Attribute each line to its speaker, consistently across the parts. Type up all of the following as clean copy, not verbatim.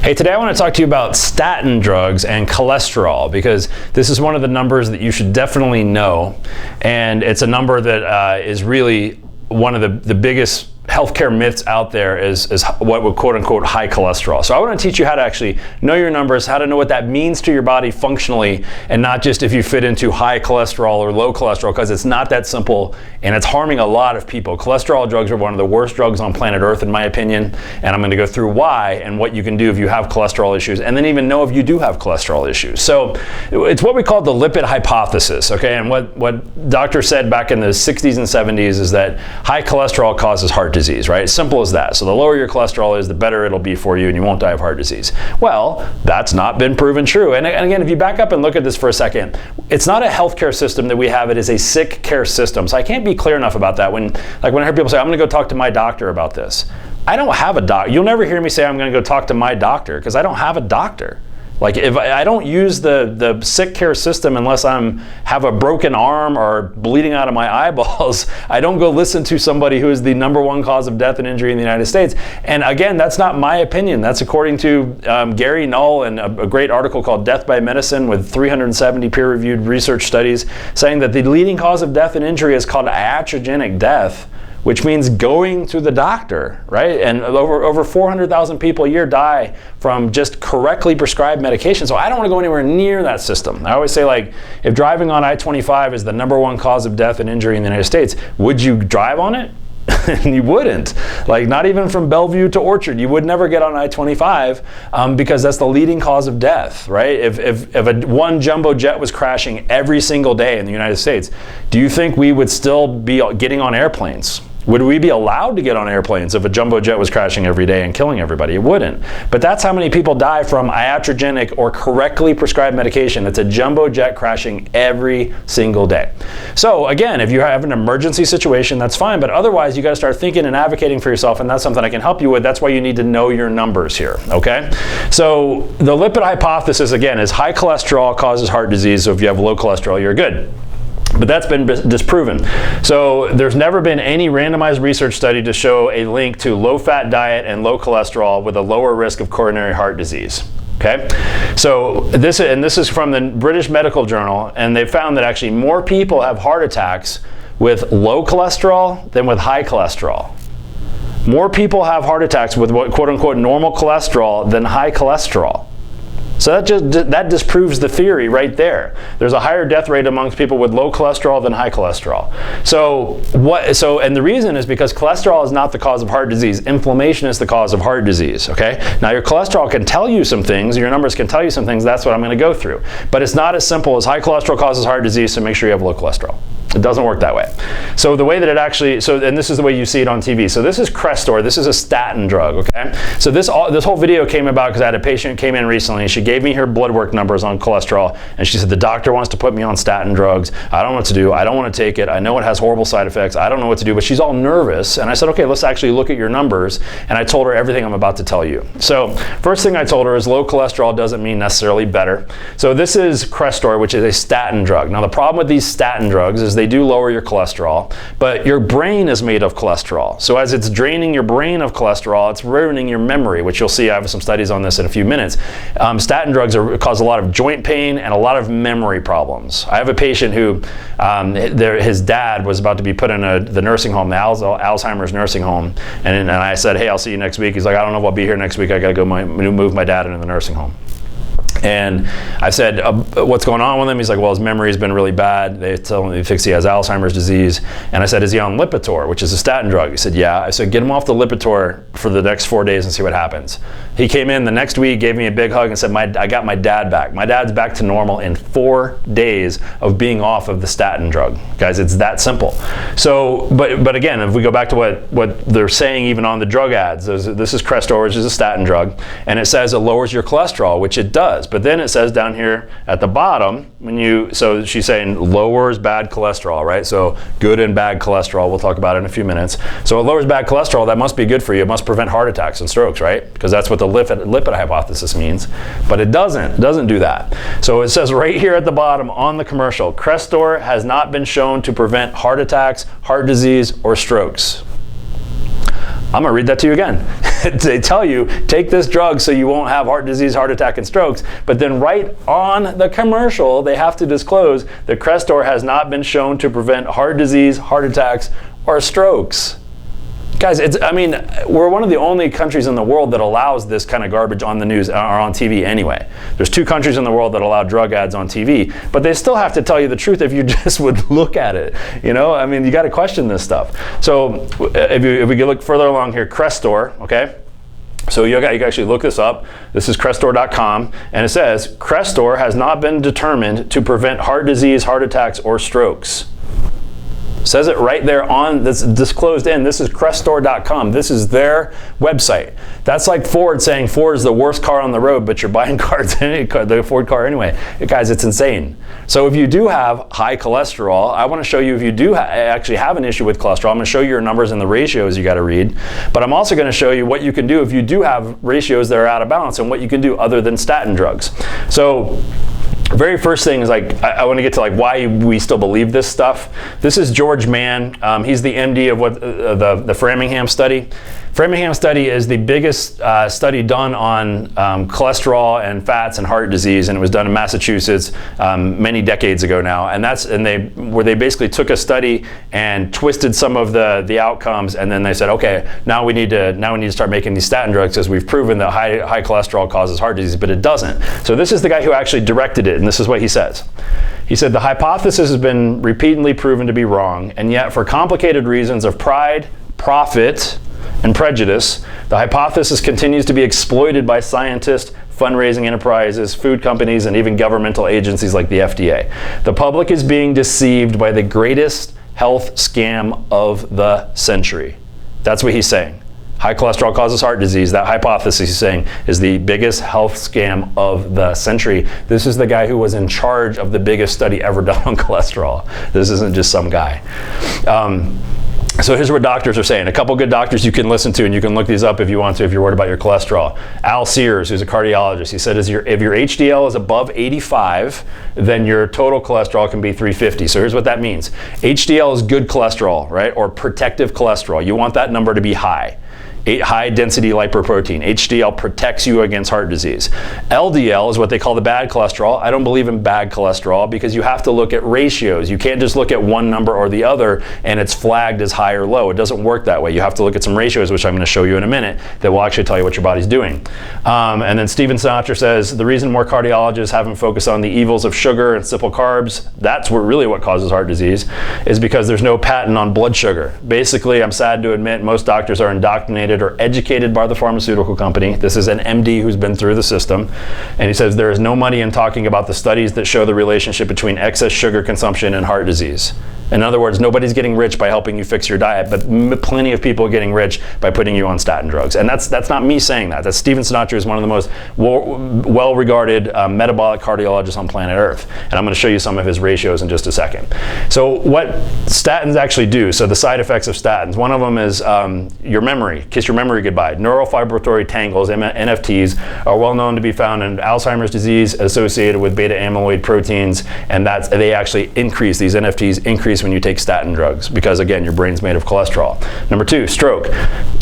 Speaker 1: Hey, today I want to talk to you about statin drugs and cholesterol, because this is one of the numbers that you should definitely know, and it's a number that is really one of the biggest healthcare myths out there is what would quote unquote high cholesterol. So I want to teach you how to actually know your numbers, how to know what that means to your body functionally, and not just if you fit into high cholesterol or low cholesterol, because it's not that simple and it's harming a lot of people. Cholesterol drugs are one of the worst drugs on planet Earth, in my opinion, and I'm going to go through why and what you can do if you have cholesterol issues, and then even know if you do have cholesterol issues. So it's what we call the lipid hypothesis, okay? And what doctors said back in the 60s and 70s is that high cholesterol causes heart disease, right? Simple as that. So the lower your cholesterol is, the better it'll be for you and you won't die of heart disease. Well, that's not been proven true. And again, if you back up and look at this for a second, it's not a healthcare system that we have, it is a sick care system. So I can't be clear enough about that. When I hear people say, I'm gonna go talk to my doctor about this. I don't have a doctor. You'll never hear me say I'm gonna go talk to my doctor, because I don't have a doctor. Like, if I don't use the sick care system unless have a broken arm or bleeding out of my eyeballs, I don't go listen to somebody who is the #1 cause of death and injury in the United States. And again, that's not my opinion. That's according to Gary Null and a great article called Death by Medicine with 370 peer-reviewed research studies saying that the leading cause of death and injury is called iatrogenic death, which means going to the doctor, right? And over 400,000 people a year die from just correctly prescribed medication. So I don't want to go anywhere near that system. I always say, like, if driving on I-25 is the #1 cause of death and injury in the United States, would you drive on it? You wouldn't. Like, not even from Bellevue to Orchard, you would never get on I-25 because that's the leading cause of death, right? If one jumbo jet was crashing every single day in the United States, do you think we would still be getting on airplanes? Would we be allowed to get on airplanes if a jumbo jet was crashing every day and killing everybody? It wouldn't. But that's how many people die from iatrogenic or correctly prescribed medication. It's a jumbo jet crashing every single day. So again, if you have an emergency situation, that's fine. But otherwise, you got to start thinking and advocating for yourself, and that's something I can help you with. That's why you need to know your numbers here, okay? So the lipid hypothesis, again, is high cholesterol causes heart disease. So if you have low cholesterol, you're good. But that's been disproven. So there's never been any randomized research study to show a link to low-fat diet and low cholesterol with a lower risk of coronary heart disease. Okay, so this is from the British Medical Journal, and they found that actually more people have heart attacks with low cholesterol than with high cholesterol. More people have heart attacks with what quote-unquote normal cholesterol than high cholesterol. So that disproves the theory right there. There's a higher death rate amongst people with low cholesterol than high cholesterol. And the reason is because cholesterol is not the cause of heart disease. Inflammation is the cause of heart disease, okay? Now your cholesterol can tell you some things, your numbers can tell you some things, that's what I'm gonna go through. But it's not as simple as high cholesterol causes heart disease, so make sure you have low cholesterol. It doesn't work that way. So the way that it actually, and this is the way you see it on TV. So this is Crestor. This is a statin drug, okay? So this whole video came about because I had a patient came in recently, and she gave me her blood work numbers on cholesterol, and she said, the doctor wants to put me on statin drugs. I don't know what to do. I don't want to take it. I know it has horrible side effects. I don't know what to do, but she's all nervous. And I said, okay, let's actually look at your numbers. And I told her everything I'm about to tell you. So first thing I told her is low cholesterol doesn't mean necessarily better. So this is Crestor, which is a statin drug. Now the problem with these statin drugs is they do lower your cholesterol, but your brain is made of cholesterol. So as it's draining your brain of cholesterol, it's ruining your memory, which you'll see. I have some studies on this in a few minutes. Statin drugs cause a lot of joint pain and a lot of memory problems. I have a patient who, his dad was about to be put in the nursing home, the Alzheimer's nursing home, and I said, hey, I'll see you next week. He's like, I don't know if I'll be here next week. I got to go move my dad into the nursing home. And I said, what's going on with him? He's like, well, his memory's been really bad. They tell him he has Alzheimer's disease. And I said, is he on Lipitor, which is a statin drug? He said, yeah. I said, get him off the Lipitor for the next 4 days and see what happens. He came in the next week, gave me a big hug and said, I got my dad back. My dad's back to normal in 4 days of being off of the statin drug. Guys, it's that simple. So, but again, if we go back to what they're saying even on the drug ads, this is Crestor, which is a statin drug, and it says it lowers your cholesterol, which it does. But then it says down here at the bottom, so she's saying lowers bad cholesterol, right? So good and bad cholesterol, we'll talk about it in a few minutes. So it lowers bad cholesterol, that must be good for you. It must prevent heart attacks and strokes, right? Because that's what the lipid hypothesis means. But it doesn't do that. So it says right here at the bottom on the commercial, Crestor has not been shown to prevent heart attacks, heart disease, or strokes. I'm gonna read that to you again. They tell you, take this drug so you won't have heart disease, heart attack, and strokes. But then right on the commercial, they have to disclose that Crestor has not been shown to prevent heart disease, heart attacks, or strokes. Guys, we're one of the only countries in the world that allows this kind of garbage on the news or on TV anyway. There's 2 countries in the world that allow drug ads on TV, but they still have to tell you the truth if you just would look at it. You got to question this stuff. So if we look further along here, Crestor, okay? So you can actually look this up. This is Crestor.com, and it says, Crestor has not been determined to prevent heart disease, heart attacks, or strokes. Says it right there on this disclosed in. This is Crestor.com. This is their website. That's like Ford saying Ford is the worst car on the road, but you're buying the Ford car anyway. Guys, it's insane. So if you do have high cholesterol, I want to show you if you do actually have an issue with cholesterol. I'm going to show you your numbers and the ratios you got to read. But I'm also going to show you what you can do if you do have ratios that are out of balance and what you can do other than statin drugs. So very first thing is I want to get to why we still believe this stuff. This is George Mann. He's the MD of what the Framingham study. Framingham study is the biggest study done on cholesterol and fats and heart disease, and it was done in Massachusetts many decades ago now. And they basically took a study and twisted some of the outcomes, and then they said, okay, now we need to start making these statin drugs because we've proven that high cholesterol causes heart disease, but it doesn't. So this is the guy who actually directed it, and this is what he says. He said, the hypothesis has been repeatedly proven to be wrong, and yet for complicated reasons of pride, profit, and prejudice, the hypothesis continues to be exploited by scientists, fundraising enterprises, food companies, and even governmental agencies like the FDA. The public is being deceived by the greatest health scam of the century. That's what he's saying. High cholesterol causes heart disease. That hypothesis, he's saying, is the biggest health scam of the century. This is the guy who was in charge of the biggest study ever done on cholesterol. This isn't just some guy. So here's what doctors are saying. A couple good doctors you can listen to, and you can look these up if you want to, if you're worried about your cholesterol. Al Sears, who's a cardiologist, he said if your HDL is above 85, then your total cholesterol can be 350. So here's what that means. HDL is good cholesterol, right? Or protective cholesterol. You want that number to be high. High density lipoprotein. HDL protects you against heart disease. LDL is what they call the bad cholesterol. I don't believe in bad cholesterol because you have to look at ratios. You can't just look at one number or the other and it's flagged as high or low. It doesn't work that way. You have to look at some ratios, which I'm going to show you in a minute, that will actually tell you what your body's doing. And then Stephen Sinatra says, the reason more cardiologists haven't focused on the evils of sugar and simple carbs, that's really what causes heart disease, is because there's no patent on blood sugar. Basically, I'm sad to admit, most doctors are indoctrinated or educated by the pharmaceutical company. This is an MD who's been through the system. And he says there is no money in talking about the studies that show the relationship between excess sugar consumption and heart disease. In other words, nobody's getting rich by helping you fix your diet, but plenty of people are getting rich by putting you on statin drugs. And that's not me saying that. That's Stephen Sinatra, is one of the most well-regarded metabolic cardiologists on planet Earth. And I'm going to show you some of his ratios in just a second. So what statins actually do, so the side effects of statins, one of them is your memory, kiss your memory goodbye. Neurofibrillary tangles, NFTs, are well known to be found in Alzheimer's disease associated with beta amyloid proteins, and they actually increase, these NFTs increase when you take statin drugs because, again, your brain's made of cholesterol. Number 2, stroke.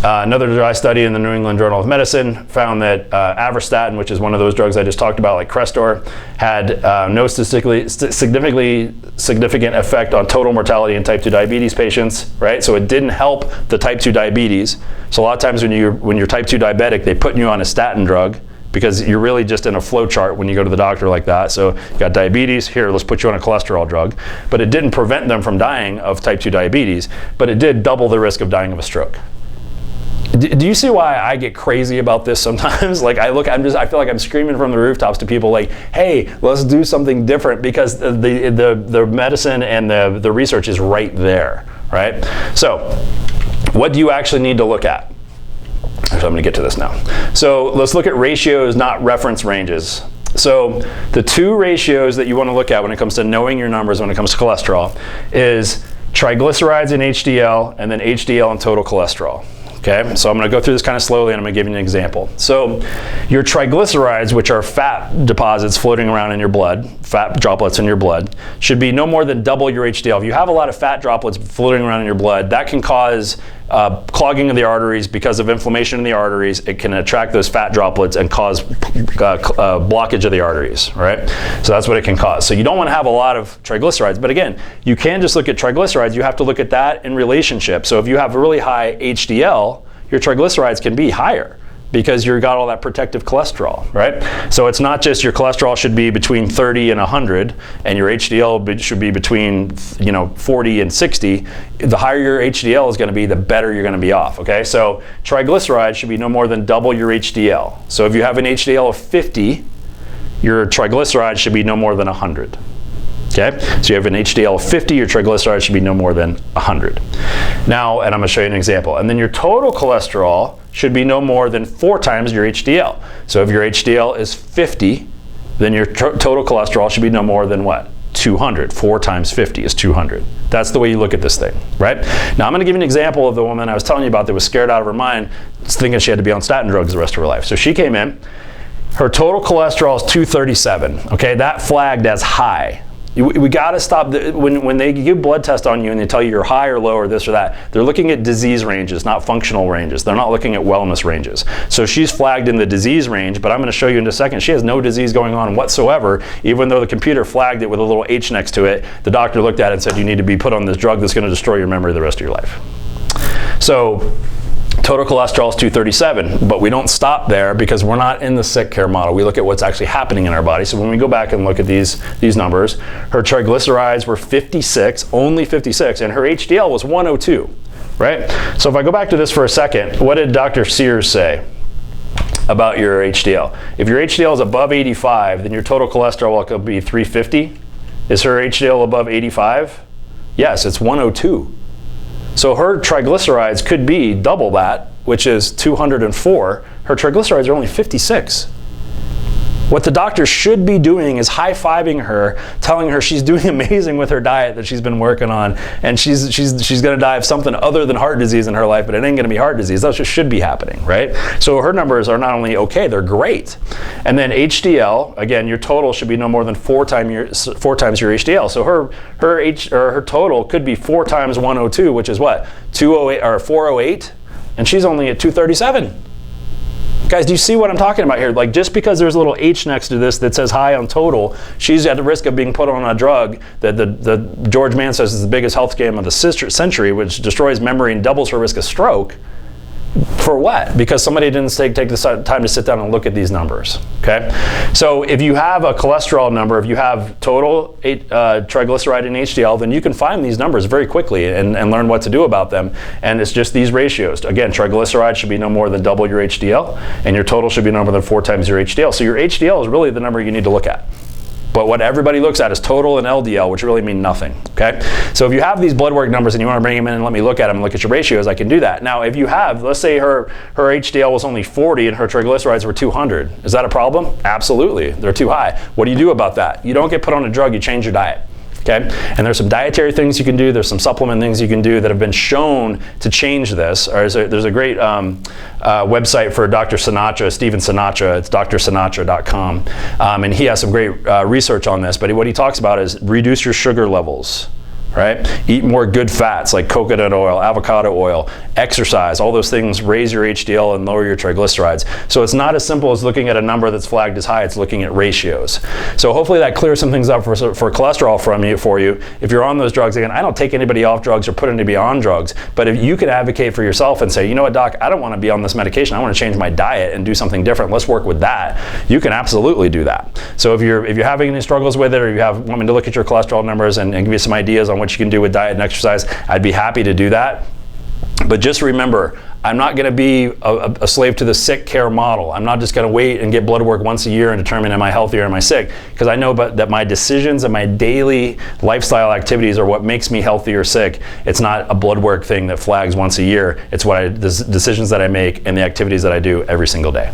Speaker 1: Another dry study in the New England Journal of Medicine found that avorstatin, which is one of those drugs I just talked about, like Crestor, had no statistically significant effect on total mortality in type 2 diabetes patients, right? So it didn't help the type 2 diabetes. So a lot of times when you're type 2 diabetic, they put you on a statin drug because you're really just in a flow chart when you go to the doctor like that. So you got diabetes, here, let's put you on a cholesterol drug. But it didn't prevent them from dying of type 2 diabetes, but it did double the risk of dying of a stroke. Do you see why I get crazy about this sometimes? Like I feel like I'm screaming from the rooftops to people like, hey, let's do something different, because the medicine and the research is right there, right? So what do you actually need to look at? So I'm going to get to this now. So let's look at ratios, not reference ranges. So the 2 ratios that you want to look at when it comes to knowing your numbers when it comes to cholesterol is triglycerides and HDL, and then HDL and total cholesterol. Okay, so I'm going to go through this kind of slowly, and I'm going to give you an example. So your triglycerides, which are fat deposits floating around in your blood, fat droplets in your blood, should be no more than double your HDL. If you have a lot of fat droplets floating around in your blood, that can cause clogging of the arteries because of inflammation in the arteries. It can attract those fat droplets and cause blockage of the arteries, right? So that's what it can cause. So you don't want to have a lot of triglycerides. But again, you can just look at triglycerides. You have to look at that in relationship. So if you have a really high HDL, your triglycerides can be higher because you've got all that protective cholesterol, right? So it's not just your cholesterol should be between 30 and 100 and your HDL should be between 40 and 60. The higher your HDL is going to be, the better you're going to be off, okay? So triglycerides should be no more than double your HDL. So if you have an HDL of 50, your triglycerides should be no more than 100. Okay, so you have an HDL of 50, your triglycerides should be no more than 100. Now, and I'm going to show you an example. And then your total cholesterol should be no more than 4 times your HDL. So if your HDL is 50, then your total cholesterol should be no more than what? 200. 4 times 50 is 200. That's the way you look at this thing, right? Now I'm going to give you an example of the woman I was telling you about that was scared out of her mind, thinking she had to be on statin drugs the rest of her life. So she came in, her total cholesterol is 237. Okay, that flagged as high. We got to stop, when they give blood test on you and they tell you you're high or low or this or that, they're looking at disease ranges, not functional ranges. They're not looking at wellness ranges. So she's flagged in the disease range, but I'm going to show you in a second, she has no disease going on whatsoever, even though the computer flagged it with a little H next to it. The doctor looked at it and said, you need to be put on this drug that's going to destroy your memory the rest of your life. So total cholesterol is 237, but we don't stop there because we're not in the sick care model. We look at what's actually happening in our body. So when we go back and look at these numbers, her triglycerides were 56, only 56, and her HDL was 102, right? So if I go back to this for a second, what did Dr. Sears say about your HDL? If your HDL is above 85, then your total cholesterol will be 350. Is her HDL above 85? Yes, it's 102. So her triglycerides could be double that, which is 204. Her triglycerides are only 56. What the doctor should be doing is high-fiving her, telling her she's doing amazing with her diet that she's been working on, and she's going to die of something other than heart disease in her life, but it ain't going to be heart disease. That's what should be happening, right? So her numbers are not only okay, they're great. And then HDL, again, your total should be no more than 4 times your HDL. So her total could be 4 times 102, which is what? 208 or 408, and she's only at 237. Guys, do you see what I'm talking about here? Like, just because there's a little H next to this that says high on total, she's at the risk of being put on a drug that the George Mann says is the biggest health scam of the century, which destroys memory and doubles her risk of stroke. For what? Because somebody didn't take the time to sit down and look at these numbers, okay? So if you have a cholesterol number, if you have total triglyceride and HDL, then you can find these numbers very quickly and learn what to do about them. And it's just these ratios. Again, triglyceride should be no more than double your HDL, and your total should be no more than 4 times your HDL. So your HDL is really the number you need to look at. But what everybody looks at is total and LDL, which really mean nothing, okay? So if you have these blood work numbers and you want to bring them in and let me look at them and look at your ratios, I can do that. Now, if you have, let's say her HDL was only 40 and her triglycerides were 200, is that a problem? Absolutely, they're too high. What do you do about that? You don't get put on a drug, you change your diet. Okay? And there's some dietary things you can do, there's some supplement things you can do that have been shown to change this. There's a great website for Dr. Sinatra, Steven Sinatra, it's drsinatra.com, and he has some great research on this, but what he talks about is reduce your sugar levels. Right? Eat more good fats like coconut oil, avocado oil, exercise, all those things raise your HDL and lower your triglycerides. So it's not as simple as looking at a number that's flagged as high, it's looking at ratios. So hopefully that clears some things up for cholesterol for you. If you're on those drugs, again, I don't take anybody off drugs or put anybody on drugs, but if you can advocate for yourself and say, you know what, doc, I don't want to be on this medication, I want to change my diet and do something different, let's work with that, you can absolutely do that. So if you're having any struggles with it, or you want me to look at your cholesterol numbers and give you some ideas on what you can do with diet and exercise, I'd be happy to do that. But just remember, I'm not going to be a slave to the sick care model. I'm not just going to wait and get blood work once a year and determine am I healthy or am I sick, because I know that my decisions and my daily lifestyle activities are what makes me healthy or sick. It's not a blood work thing that flags once a year. It's the decisions that I make and the activities that I do every single day.